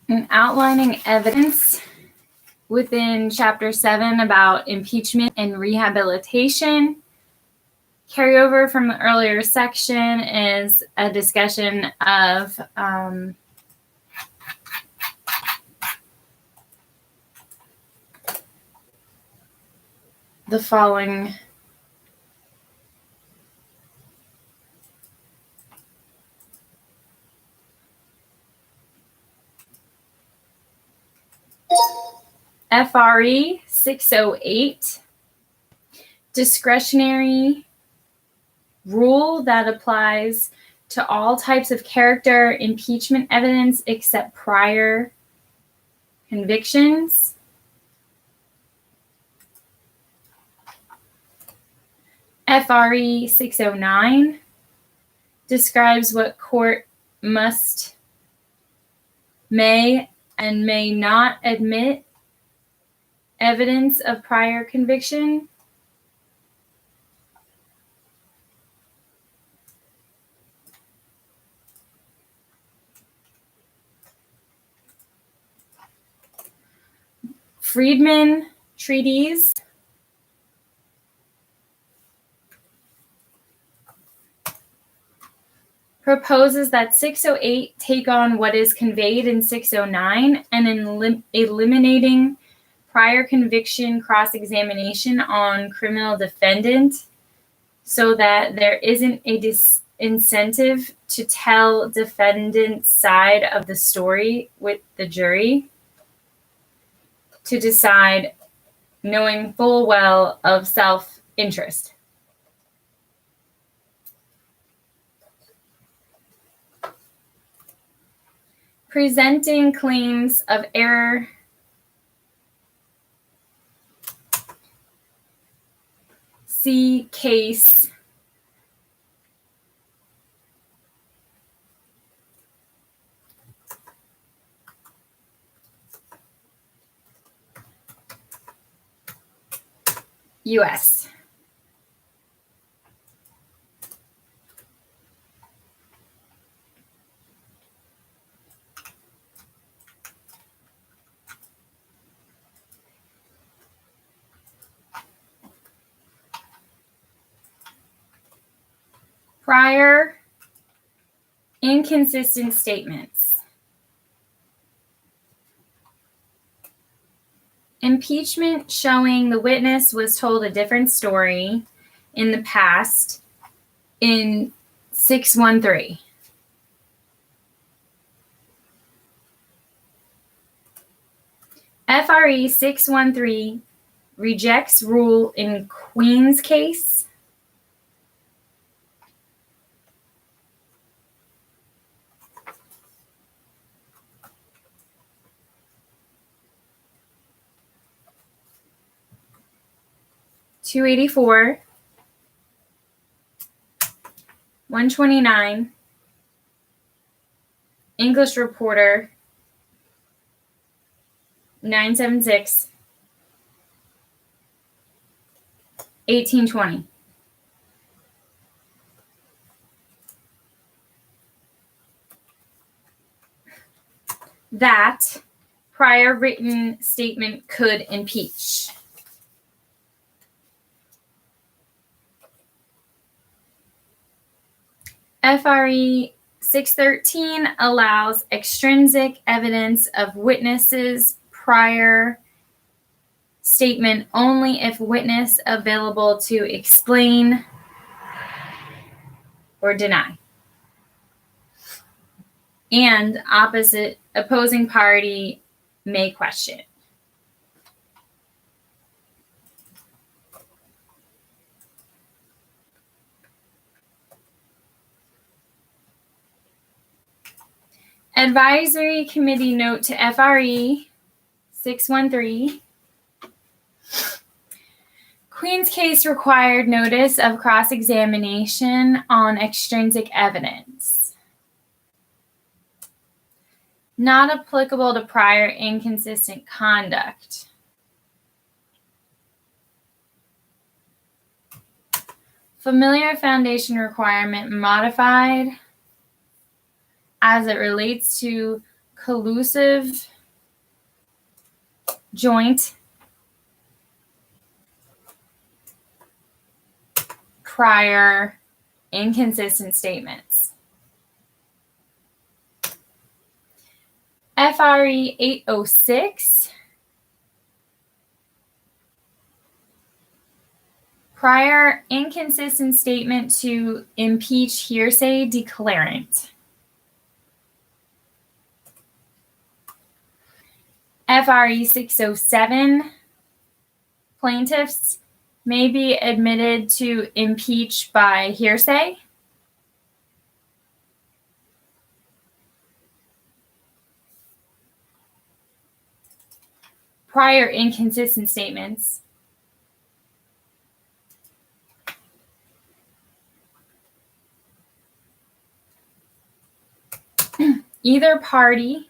And outlining evidence within Chapter 7 about impeachment and rehabilitation. Carryover from the earlier section is a discussion of the following FRE 608, discretionary rule that applies to all types of character impeachment evidence except prior convictions. FRE 609 describes what court may and may not admit evidence of prior conviction. Friedman Treatise proposes that 608 take on what is conveyed in 609 and eliminating prior conviction cross-examination on criminal defendant so that there isn't a disincentive to tell defendant's side of the story with the jury to decide, knowing full well of self-interest. Presenting claims of error. See case US. Prior inconsistent statements. Impeachment showing the witness was told a different story in the past in 613. FRE 613 rejects rule in Queen's case. .284, 129, English Reporter, 976, 1820. That prior written statement could impeach. FRE 613 allows extrinsic evidence of witnesses' prior statement only if witness available to explain or deny, and opposing party may question. Advisory Committee Note to FRE 613. Queen's case required notice of cross-examination on extrinsic evidence. Not applicable to prior inconsistent conduct. Familiar foundation requirement modified as it relates to collusive joint prior inconsistent statements. FRE 806, prior inconsistent statement to impeach hearsay declarant. FRE 607, plaintiffs may be admitted to impeach by hearsay. Prior inconsistent statements. Either party,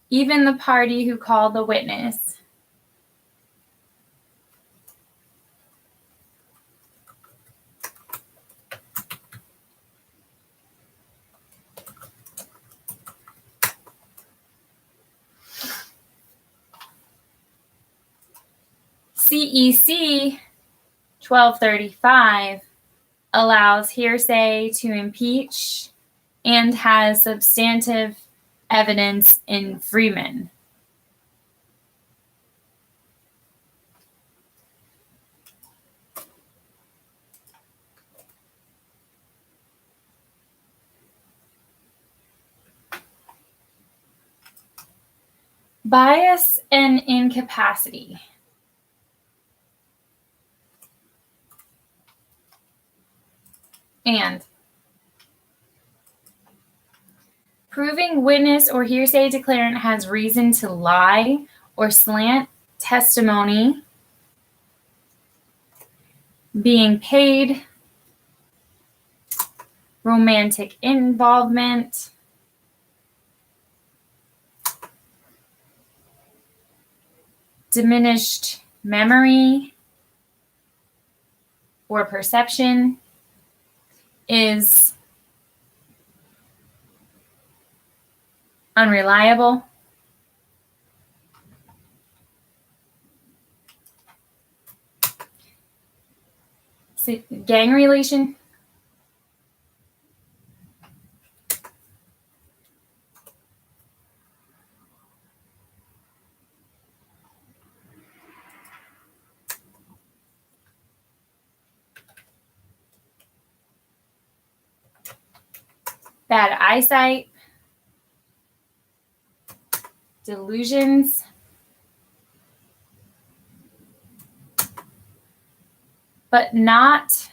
even the party who called the witness, CEC 1235 allows hearsay to impeach and has substantive evidence in Freeman. Bias and incapacity. And proving witness or hearsay declarant has reason to lie or slant testimony, being paid, romantic involvement, diminished memory or perception is unreliable. Gang relation. Bad eyesight, delusions, but not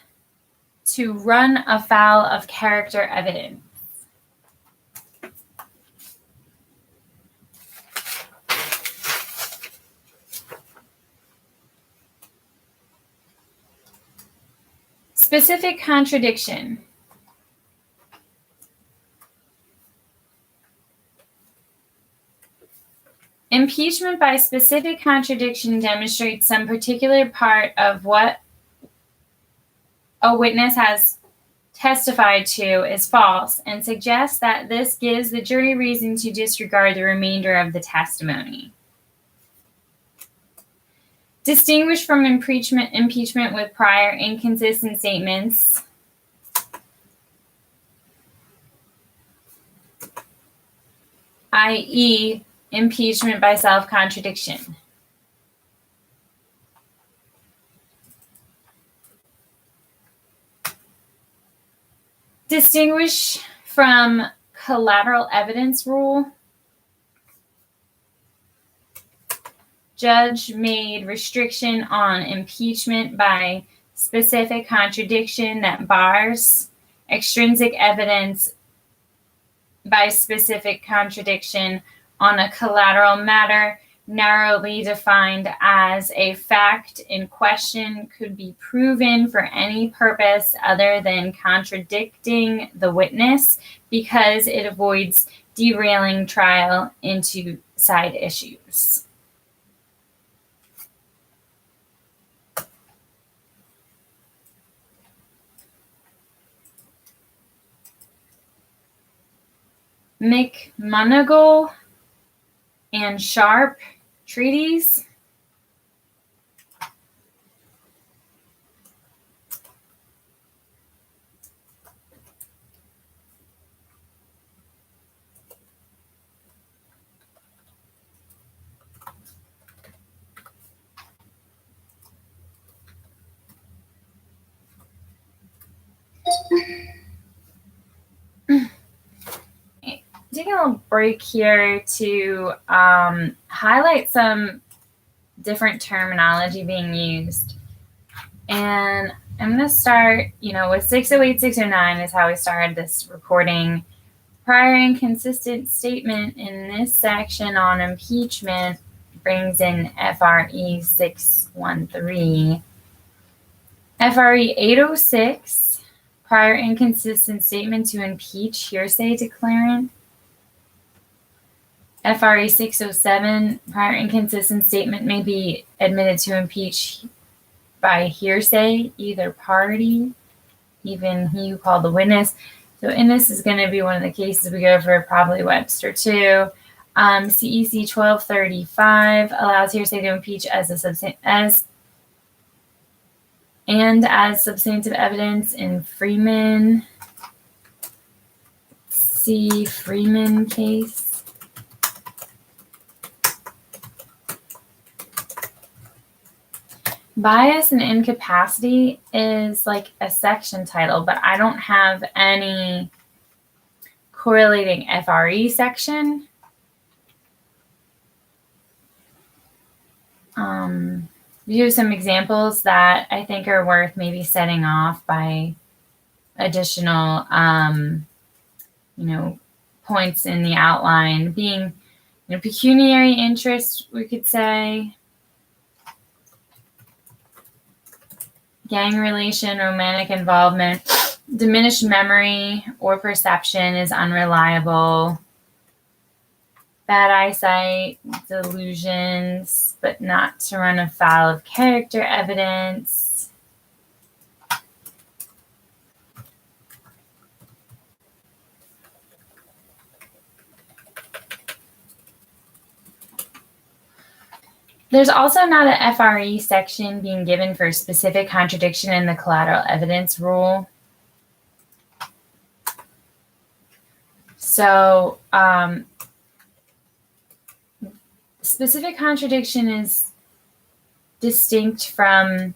to run afoul of character evidence. Specific contradiction. Impeachment by specific contradiction demonstrates some particular part of what a witness has testified to is false and suggests that this gives the jury reason to disregard the remainder of the testimony. Distinguished from impeachment with prior inconsistent statements, i.e., impeachment by self-contradiction. Distinguish from collateral evidence rule. Judge made restriction on impeachment by specific contradiction that bars extrinsic evidence by specific contradiction on a collateral matter narrowly defined as a fact in question could be proven for any purpose other than contradicting the witness because it avoids derailing trial into side issues. McMoneagle and Sharp treatise. Taking a little break here to highlight some different terminology being used. And I'm going to start, with 608, 609 is how we started this recording. Prior inconsistent statement in this section on impeachment brings in FRE 613. FRE 806, prior inconsistent statement to impeach hearsay declarant. FRE 607, prior inconsistent statement may be admitted to impeach by hearsay, either party, even he who called the witness. So, and this is going to be one of the cases we go for, probably Webster too. CEC 1235 allows hearsay to impeach as substantive evidence in Freeman. See Freeman case. Bias and incapacity is like a section title, but I don't have any correlating FRE section. Here's some examples that I think are worth maybe setting off by additional, points in the outline. Being, pecuniary interest, we could say. Gang relation, romantic involvement, diminished memory or perception is unreliable. Bad eyesight, delusions, but not to run afoul of character evidence. There's also not an FRE section being given for specific contradiction in the collateral evidence rule. So, specific contradiction is distinct from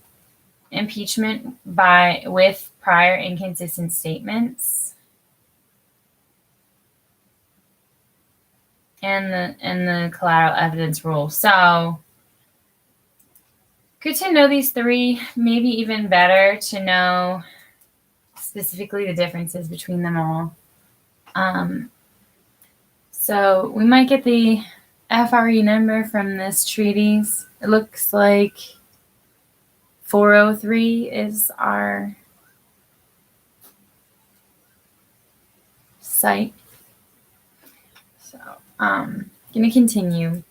impeachment with prior inconsistent statements. And the collateral evidence rule. So, good to know these three, maybe even better to know specifically the differences between them all. So we might get the FRE number from this treatise. It looks like 403 is our site. So going to continue.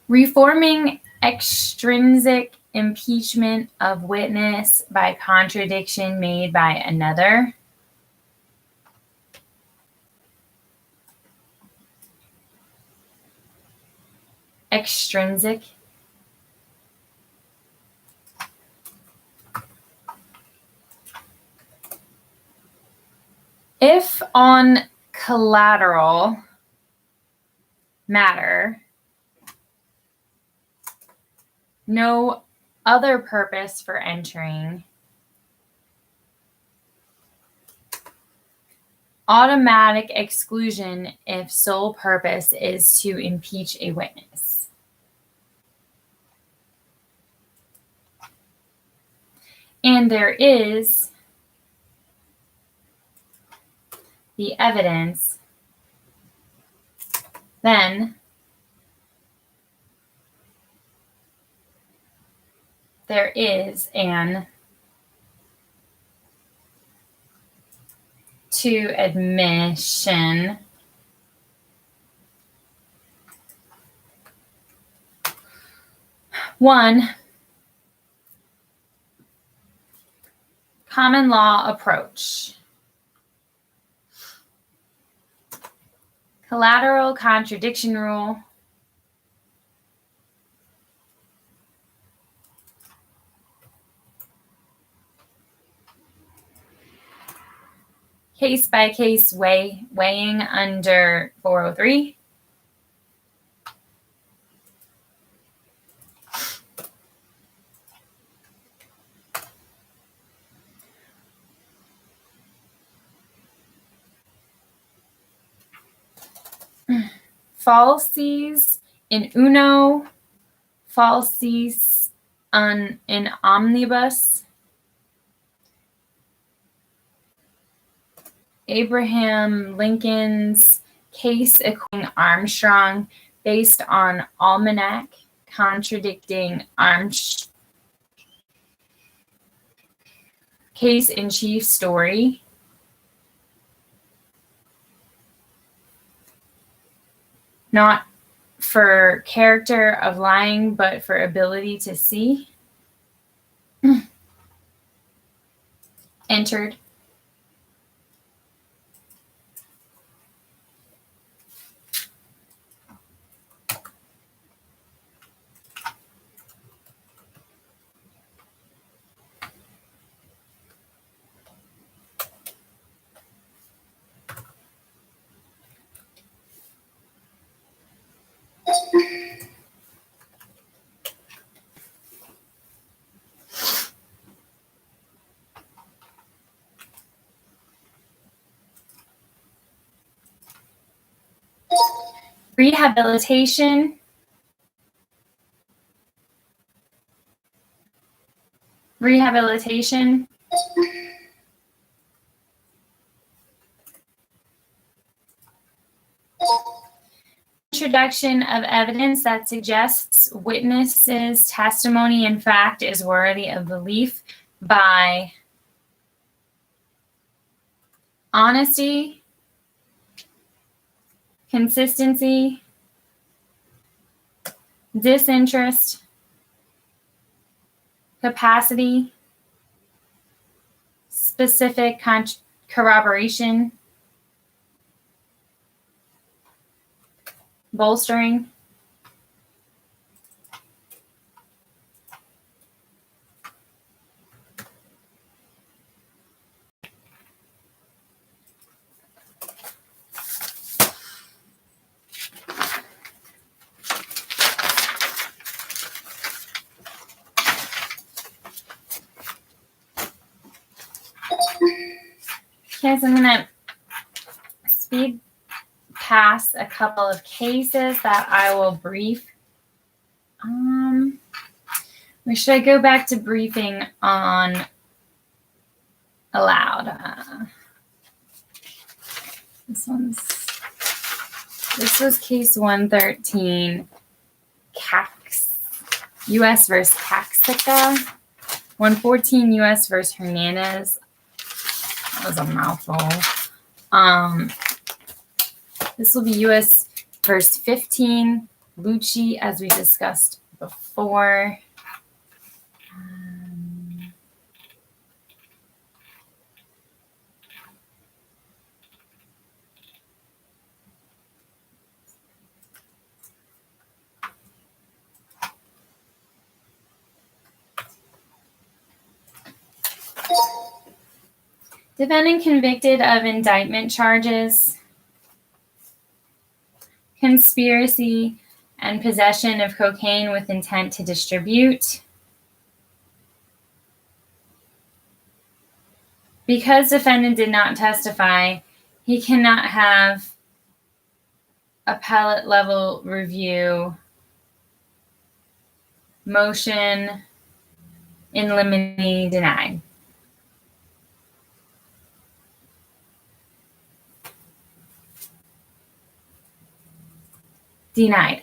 Reforming extrinsic impeachment of witness by contradiction made by another. Extrinsic. If on collateral matter, no other purpose for entering, automatic exclusion if sole purpose is to impeach a witness. And there is the evidence, then there is an to admission one, common law approach. Collateral contradiction rule. Case by case weighing under 403. Falsis in uno, falsis in omnibus. Abraham Lincoln's case acquitting Armstrong based on almanac contradicting Armstrong. Case in chief story. Not for character of lying, but for ability to see. Entered. Rehabilitation. Rehabilitation. Introduction of evidence that suggests witnesses' testimony in fact is worthy of belief by honesty, consistency, disinterest, capacity, specific corroboration, bolstering. Okay, so I'm going to speed past a couple of cases that I will brief. Should I go back to briefing on allowed? This was case 113, U.S. versus Caxica. 114, U.S. versus Hernandez. That was a mouthful. This will be U.S. versus 15, Lucci, as we discussed before. Defendant convicted of indictment charges, conspiracy and possession of cocaine with intent to distribute. Because defendant did not testify, he cannot have appellate level review. Motion in limine denied. Denied.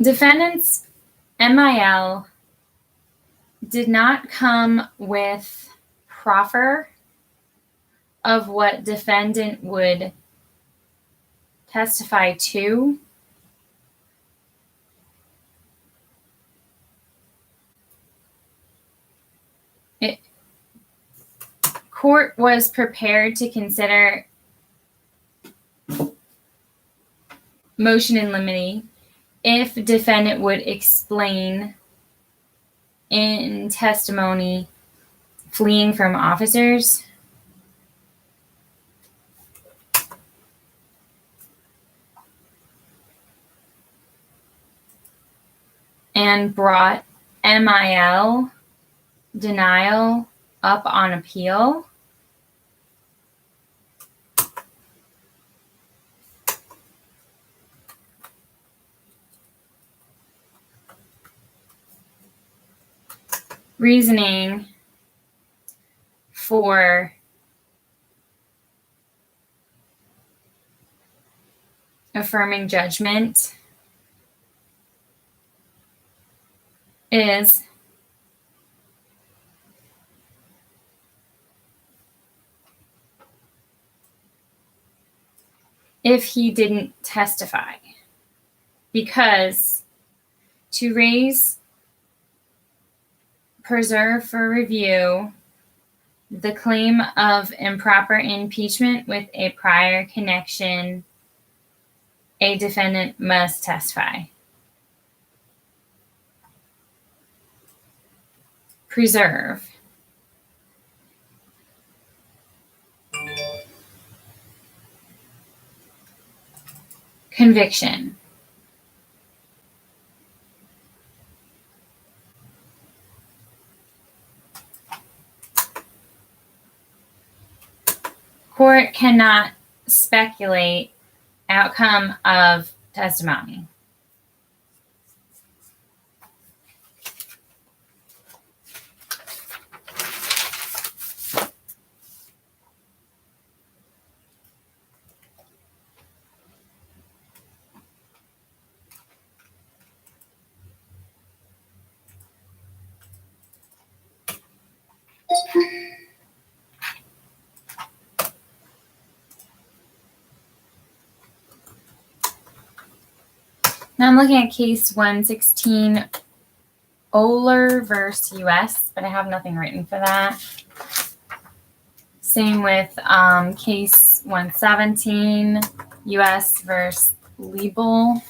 Defendant's MIL did not come with proffer of what defendant would testify to. Court was prepared to consider motion in limine if defendant would explain in testimony fleeing from officers, and brought MIL denial up on appeal. Reasoning for affirming judgment is if he didn't testify, because to preserve for review the claim of improper impeachment with a prior connection, a defendant must testify. Preserve. Conviction. Court cannot speculate outcome of testimony. Now I'm looking at case 116, Oler versus U.S., but I have nothing written for that. Same with case 117, U.S. versus Liebel.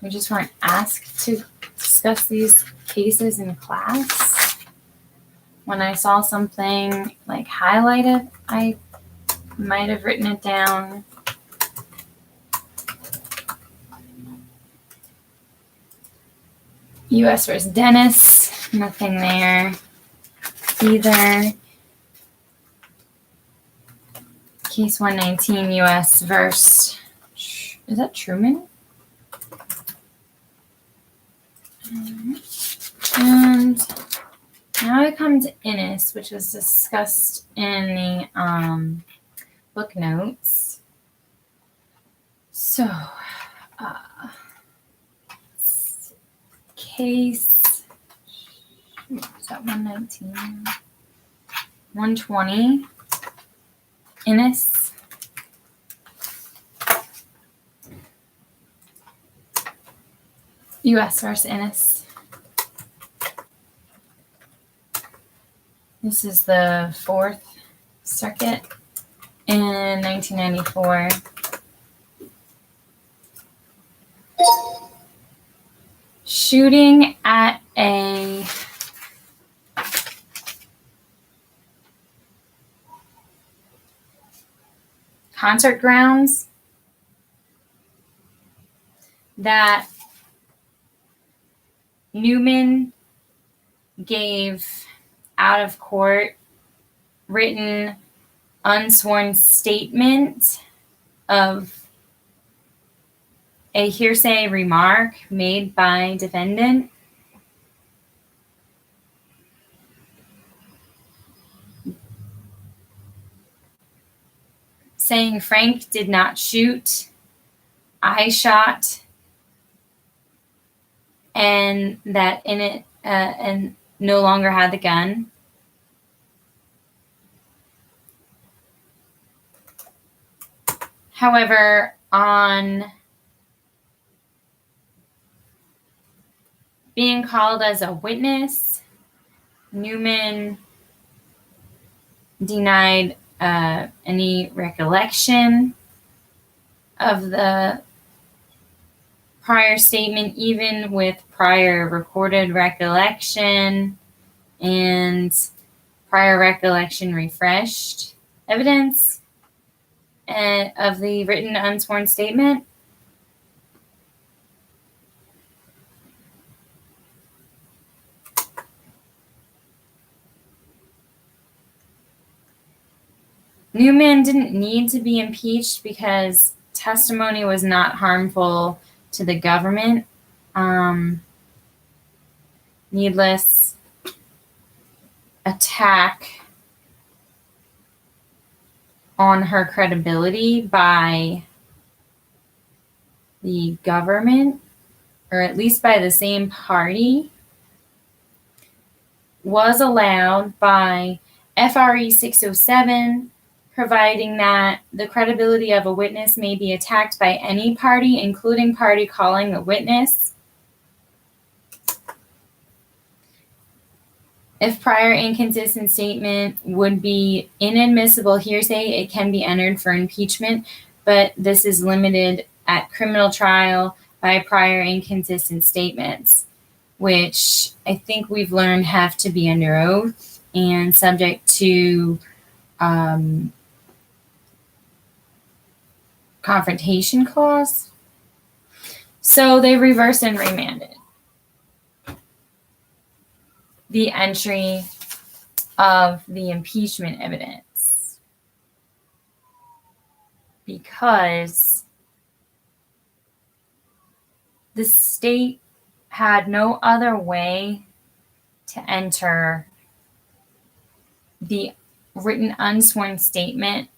We just weren't asked to discuss these cases in class. When I saw something like highlighted, I might have written it down. U.S. versus Dennis, nothing there either. Case 119, U.S. versus, is that Truman? And now I come to Innis, which was discussed in the book notes. So, case, is that 119? 120, Innis. U.S. versus Innis. This is the Fourth Circuit in 1994. Shooting at a concert grounds that Newman gave out of court written unsworn statement of a hearsay remark made by defendant. Saying Frank did not shoot, I shot, and that in it and no longer had the gun. However, on being called as a witness. Newman denied any recollection of the prior statement, even with prior recorded recollection and prior recollection refreshed evidence of the written unsworn statement. Newman didn't need to be impeached because testimony was not harmful to the government. Needless attack on her credibility by the government, or at least by the same party, was allowed by FRE 607, providing that the credibility of a witness may be attacked by any party, including party calling the witness. If prior inconsistent statement would be inadmissible hearsay, it can be entered for impeachment, but this is limited at criminal trial by prior inconsistent statements, which I think we've learned have to be under oath and subject to confrontation clause. So they reversed and remanded the entry of the impeachment evidence because the state had no other way to enter the written unsworn statement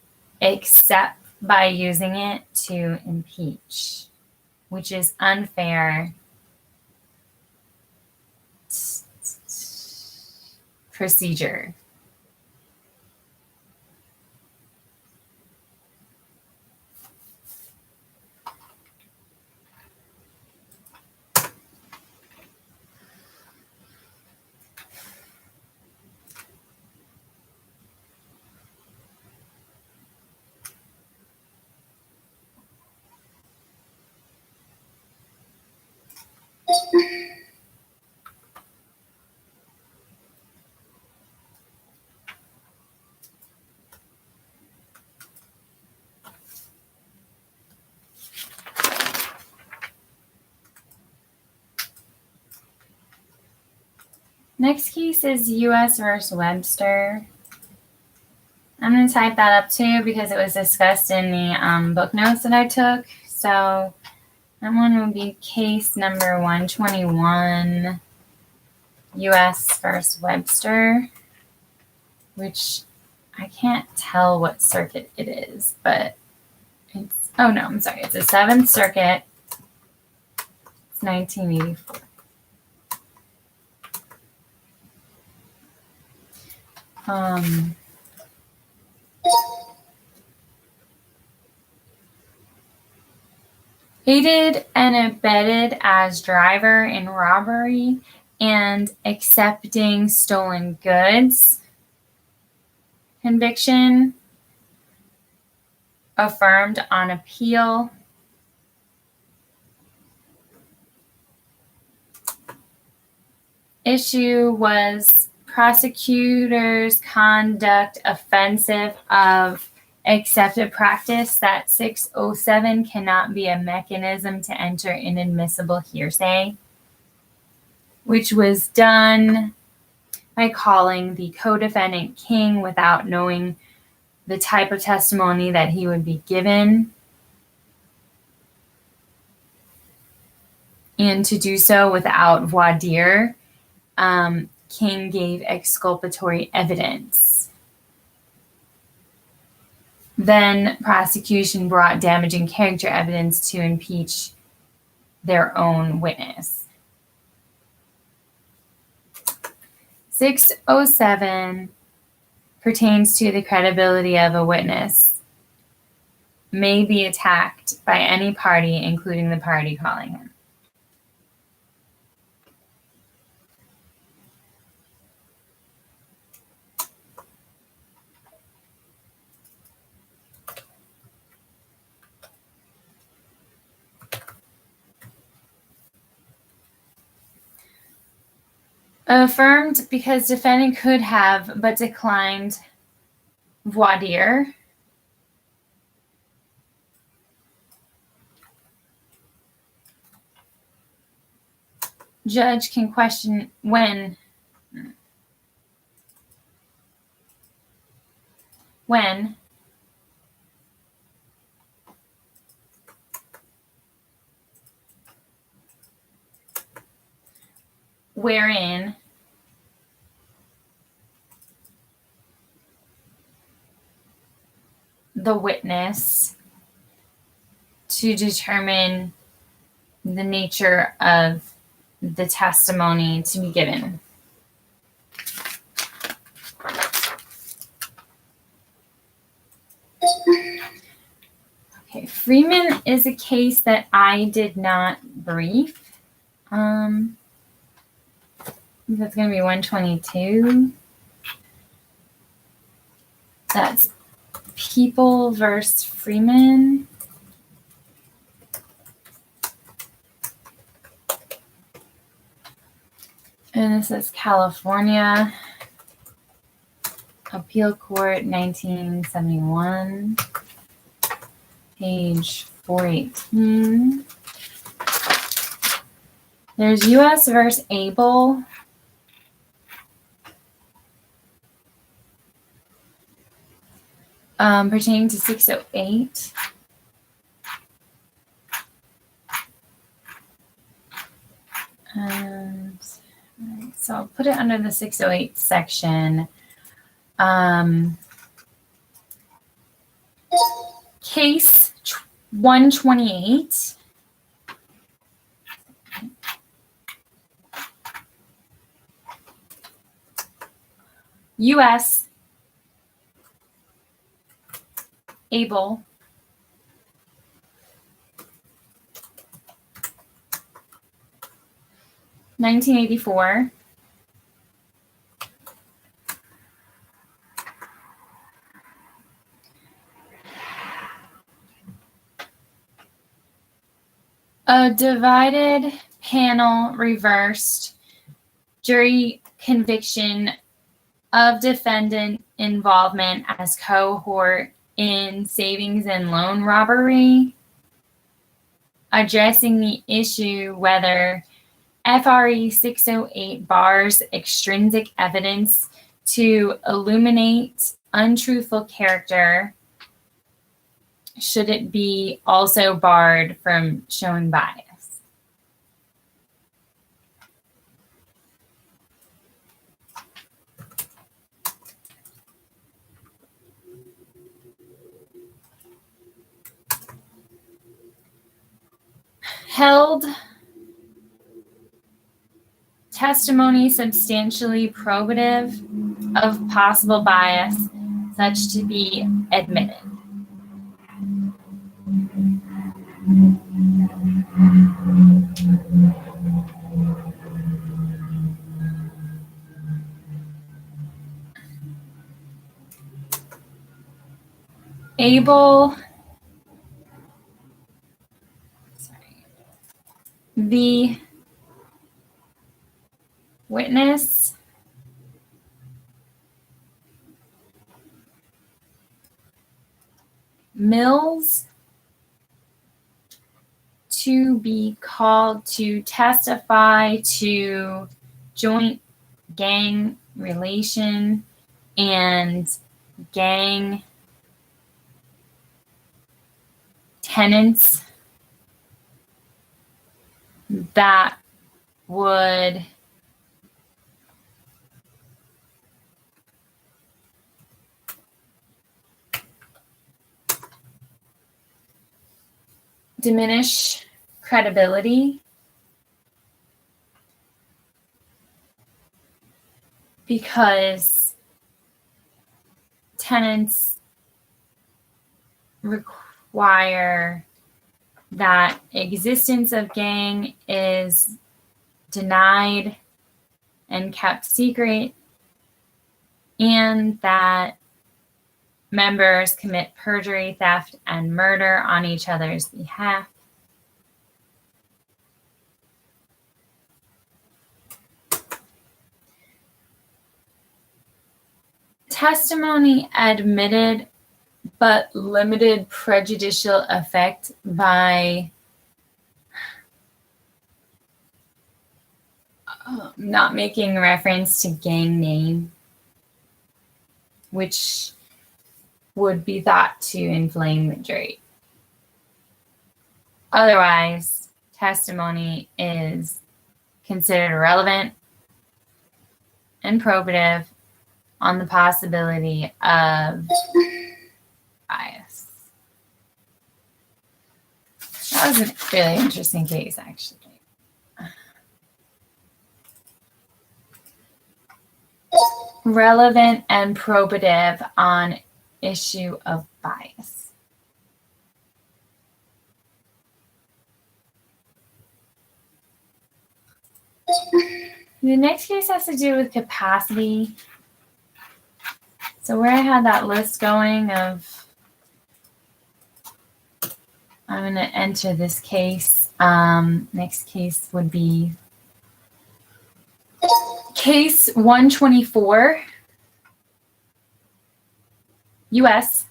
except by using it to impeach, which is unfair procedure. Next case is U.S. versus Webster. I'm going to type that up too because it was discussed in the book notes that I took. So that one will be case number 121, U.S. versus Webster, which I can't tell what circuit it is, but it's, oh no, I'm sorry. It's a 7th Circuit. It's 1984. Aided and abetted as driver in robbery and accepting stolen goods conviction affirmed on appeal. Issue was prosecutors' conduct offensive of accepted practice that 607 cannot be a mechanism to enter inadmissible hearsay, which was done by calling the co-defendant King without knowing the type of testimony that he would be given, and to do so without voir dire. King gave exculpatory evidence. Then prosecution brought damaging character evidence to impeach their own witness. 607 pertains to the credibility of a witness, may be attacked by any party, including the party calling him. Affirmed because defendant could have but declined voir dire. Judge can question when wherein the witness to determine the nature of the testimony to be given. Okay, Freeman is a case that I did not brief. That's going to be 122. That's People versus Freeman. And this is California Appeal Court, 1971, page 418. There's U.S. versus Abel. Pertaining to 608. And so I'll put it under the 608 section. Case 128. U.S. Abel. $1984. A divided panel reversed jury conviction of defendant involvement as cohort in savings and loan robbery, addressing the issue whether FRE 608 bars extrinsic evidence to illuminate untruthful character. Should it be also barred from showing bias? Held testimony substantially probative of possible bias, such to be admitted. Abel, the witness Mills to be called to testify to joint gang relation and gang tenants that would diminish credibility because tenants require that existence of gang is denied and kept secret, and that members commit perjury, theft, and murder on each other's behalf. testimony admitted but limited prejudicial effect by not making reference to gang name, which would be thought to inflame the jury. Otherwise, testimony is considered relevant and probative on the possibility of bias. That was a really interesting case, actually. Relevant and probative on issue of bias. The next case has to do with capacity. So where I had that list going of, I'm going to enter this case. Next case would be case 124, U.S.